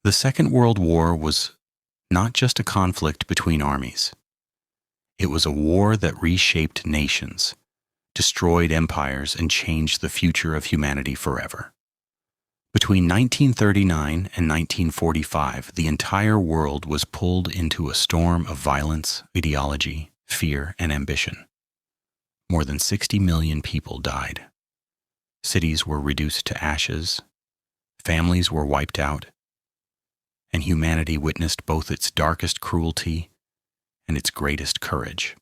The Second World War was not just a conflict between armies. It was a war that reshaped nations, destroyed empires, and changed the future of humanity forever. Between 1939 and 1945, the entire world was pulled into a storm of violence, ideology, fear, and ambition. More than 60 million people died. Cities were reduced to ashes, families were wiped out, and humanity witnessed both its darkest cruelty and its greatest courage.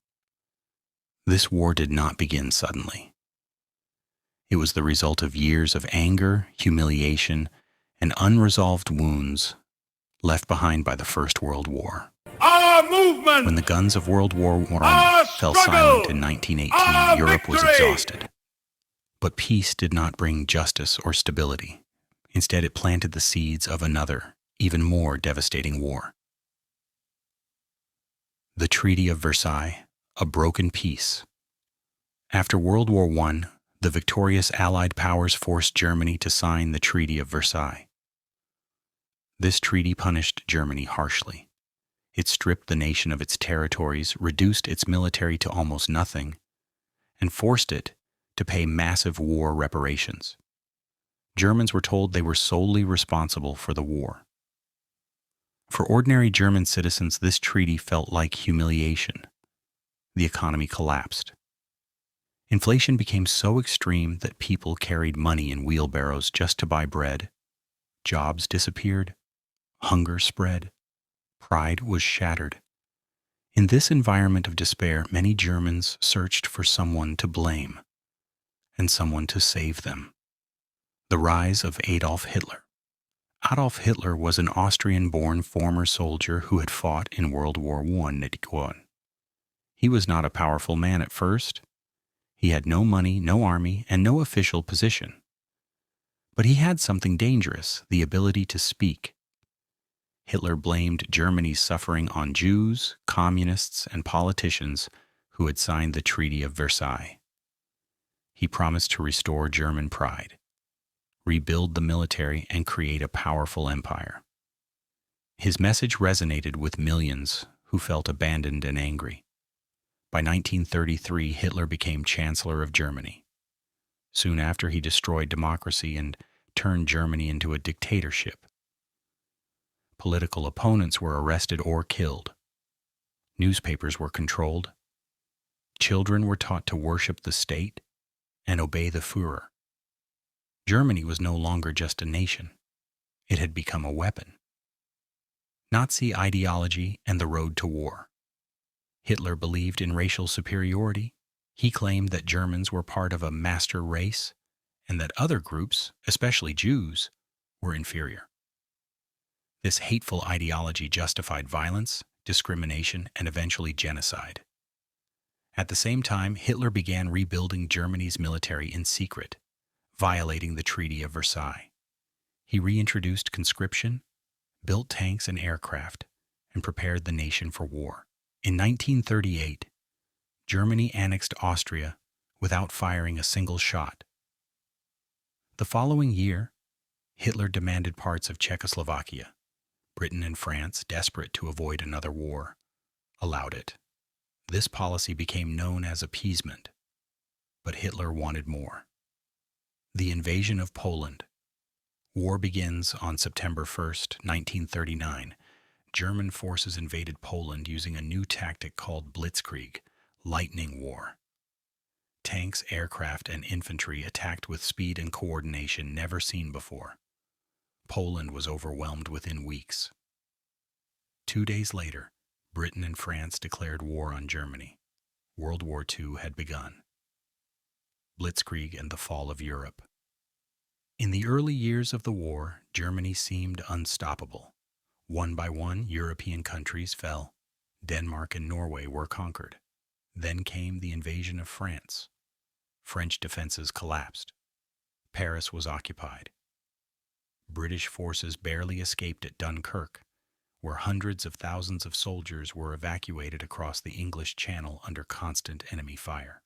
This war did not begin suddenly. It was the result of years of anger, humiliation, and unresolved wounds left behind by the First World War. Our movement! When the guns of World War I fell silent in 1918, Europe was exhausted. But peace did not bring justice or stability. Instead, it planted the seeds of another, even more devastating war. The Treaty of Versailles, a broken peace. After World War I, the victorious Allied powers forced Germany to sign the Treaty of Versailles. This treaty punished Germany harshly. It stripped the nation of its territories, reduced its military to almost nothing, and forced it to pay massive war reparations. Germans were told they were solely responsible for the war. For ordinary German citizens, this treaty felt like humiliation. The economy collapsed. Inflation became so extreme that people carried money in wheelbarrows just to buy bread. Jobs disappeared. Hunger spread. Pride was shattered. In this environment of despair, many Germans searched for someone to blame and someone to save them. The rise of Adolf Hitler. Adolf Hitler was an Austrian-born former soldier who had fought in World War I. He was not a powerful man at first. He had no money, no army, and no official position. But he had something dangerous, the ability to speak. Hitler blamed Germany's suffering on Jews, communists, and politicians who had signed the Treaty of Versailles. He promised to restore German pride, rebuild the military, and create a powerful empire. His message resonated with millions who felt abandoned and angry. By 1933, Hitler became Chancellor of Germany. Soon after, he destroyed democracy and turned Germany into a dictatorship. Political opponents were arrested or killed. Newspapers were controlled. Children were taught to worship the state and obey the Führer. Germany was no longer just a nation. It had become a weapon. Nazi ideology and the road to war. Hitler believed in racial superiority. He claimed that Germans were part of a master race and that other groups, especially Jews, were inferior. This hateful ideology justified violence, discrimination, and eventually genocide. At the same time, Hitler began rebuilding Germany's military in secret, violating the Treaty of Versailles. He reintroduced conscription, built tanks and aircraft, and prepared the nation for war. In 1938, Germany annexed Austria without firing a single shot. The following year, Hitler demanded parts of Czechoslovakia. Britain and France, desperate to avoid another war, allowed it. This policy became known as appeasement, but Hitler wanted more. The invasion of Poland. War begins on September 1st, 1939. German forces invaded Poland using a new tactic called Blitzkrieg, lightning war. Tanks, aircraft, and infantry attacked with speed and coordination never seen before. Poland was overwhelmed within weeks. 2 days later, Britain and France declared war on Germany. World War II had begun. Blitzkrieg and the fall of Europe. In the early years of the war, Germany seemed unstoppable. One by one, European countries fell. Denmark and Norway were conquered. Then came the invasion of France. French defenses collapsed. Paris was occupied. British forces barely escaped at Dunkirk, where hundreds of thousands of soldiers were evacuated across the English Channel under constant enemy fire.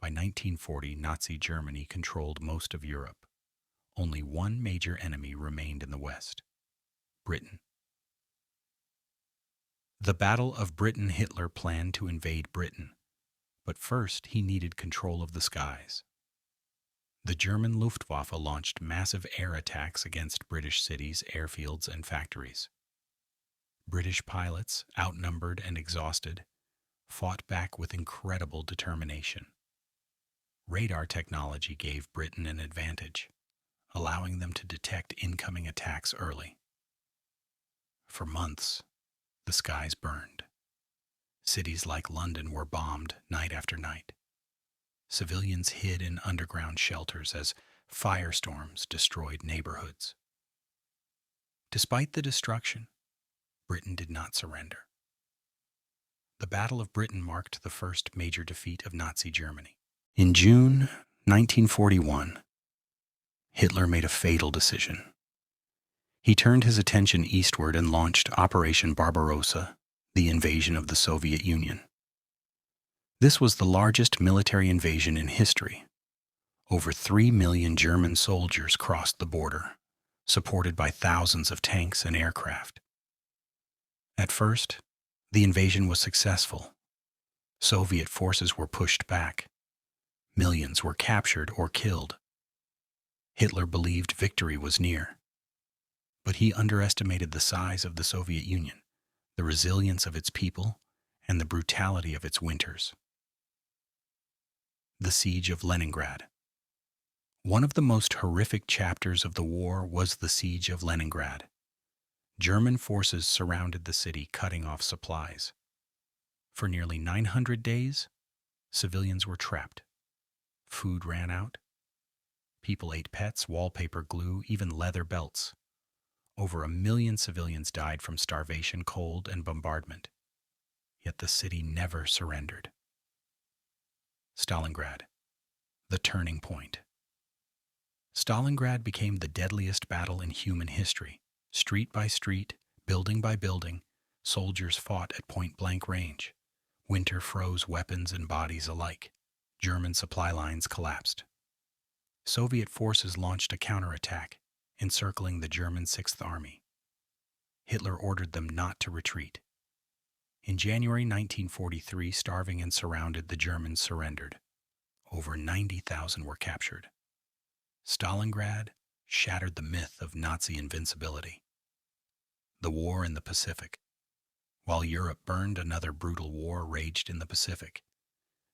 By 1940, Nazi Germany controlled most of Europe. Only one major enemy remained in the West: Britain. The Battle of Britain. Hitler planned to invade Britain, but first he needed control of the skies. The German Luftwaffe launched massive air attacks against British cities, airfields, and factories. British pilots, outnumbered and exhausted, fought back with incredible determination. Radar technology gave Britain an advantage, allowing them to detect incoming attacks early. For months, the skies burned. Cities like London were bombed night after night. Civilians hid in underground shelters as firestorms destroyed neighborhoods. Despite the destruction, Britain did not surrender. The Battle of Britain marked the first major defeat of Nazi Germany. In June 1941, Hitler made a fatal decision. He turned his attention eastward and launched Operation Barbarossa, the invasion of the Soviet Union. This was the largest military invasion in history. Over 3 million German soldiers crossed the border, supported by thousands of tanks and aircraft. At first, the invasion was successful. Soviet forces were pushed back. Millions were captured or killed. Hitler believed victory was near. But he underestimated the size of the Soviet Union, the resilience of its people, and the brutality of its winters. The Siege of Leningrad. One of the most horrific chapters of the war was the Siege of Leningrad. German forces surrounded the city, cutting off supplies. For nearly 900 days, civilians were trapped. Food ran out. People ate pets, wallpaper, glue, even leather belts. Over 1 million civilians died from starvation, cold, and bombardment. Yet the city never surrendered. Stalingrad, the turning point. Stalingrad became the deadliest battle in human history. Street by street, building by building, soldiers fought at point-blank range. Winter froze weapons and bodies alike. German supply lines collapsed. Soviet forces launched a counterattack, encircling the German Sixth Army. Hitler ordered them not to retreat. In January 1943, starving and surrounded, the Germans surrendered. Over 90,000 were captured. Stalingrad shattered the myth of Nazi invincibility. The War in the Pacific. While Europe burned, another brutal war raged in the Pacific.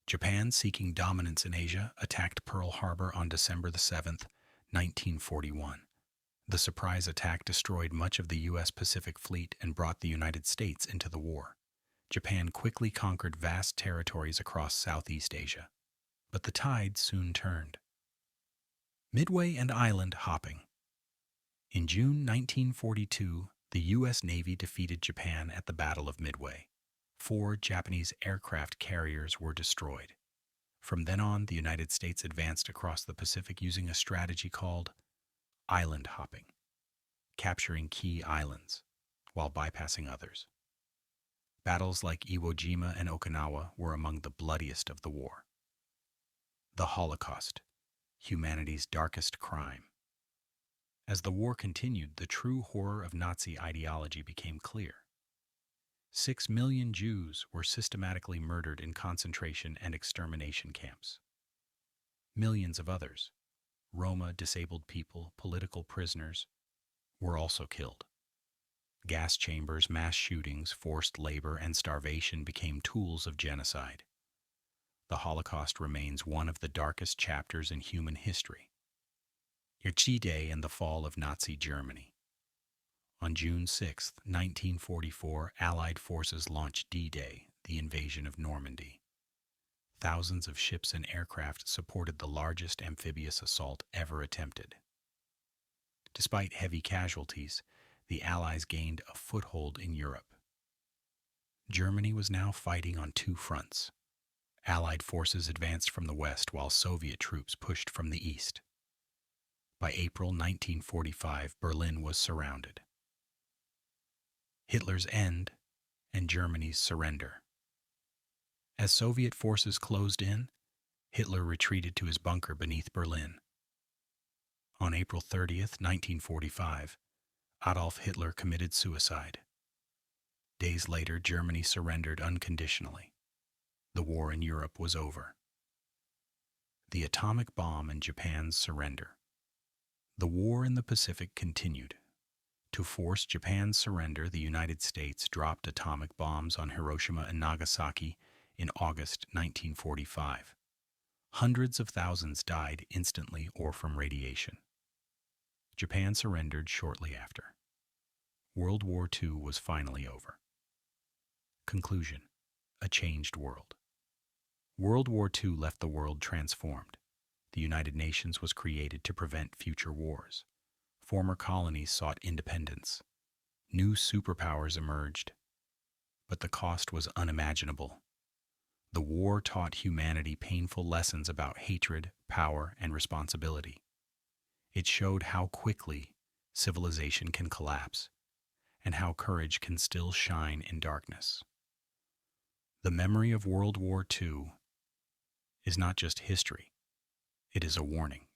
Japan, seeking dominance in Asia, attacked Pearl Harbor on December 7, 1941. The surprise attack destroyed much of the U.S. Pacific Fleet and brought the United States into the war. Japan quickly conquered vast territories across Southeast Asia. But the tide soon turned. Midway and island hopping. In June 1942, the U.S. Navy defeated Japan at the Battle of Midway. 4 Japanese aircraft carriers were destroyed. From then on, the United States advanced across the Pacific using a strategy called island hopping, capturing key islands while bypassing others. Battles like Iwo Jima and Okinawa were among the bloodiest of the war. The Holocaust, humanity's darkest crime. As the war continued, the true horror of Nazi ideology became clear. 6 million Jews were systematically murdered in concentration and extermination camps. Millions of others, Roma, disabled people, political prisoners, were also killed. Gas chambers, mass shootings, forced labor, and starvation became tools of genocide. The Holocaust remains one of the darkest chapters in human history. Day and the fall of Nazi Germany. On June 6, 1944, Allied forces launched D-Day, the invasion of Normandy. Thousands of ships and aircraft supported the largest amphibious assault ever attempted. Despite heavy casualties, the Allies gained a foothold in Europe. Germany was now fighting on 2 fronts. Allied forces advanced from the west while Soviet troops pushed from the east. By April 1945, Berlin was surrounded. Hitler's end and Germany's surrender. As Soviet forces closed in, Hitler retreated to his bunker beneath Berlin. On April 30, 1945, Adolf Hitler committed suicide. Days later, Germany surrendered unconditionally. The war in Europe was over. The atomic bomb and Japan's surrender. The war in the Pacific continued. To force Japan's surrender, the United States dropped atomic bombs on Hiroshima and Nagasaki in August 1945. Hundreds of thousands died instantly or from radiation. Japan surrendered shortly after. World War II was finally over. Conclusion: a changed world. World War II left the world transformed. The United Nations was created to prevent future wars. Former colonies sought independence. New superpowers emerged. But the cost was unimaginable. The war taught humanity painful lessons about hatred, power, and responsibility. It showed how quickly civilization can collapse and how courage can still shine in darkness. The memory of World War II is not just history, it is a warning.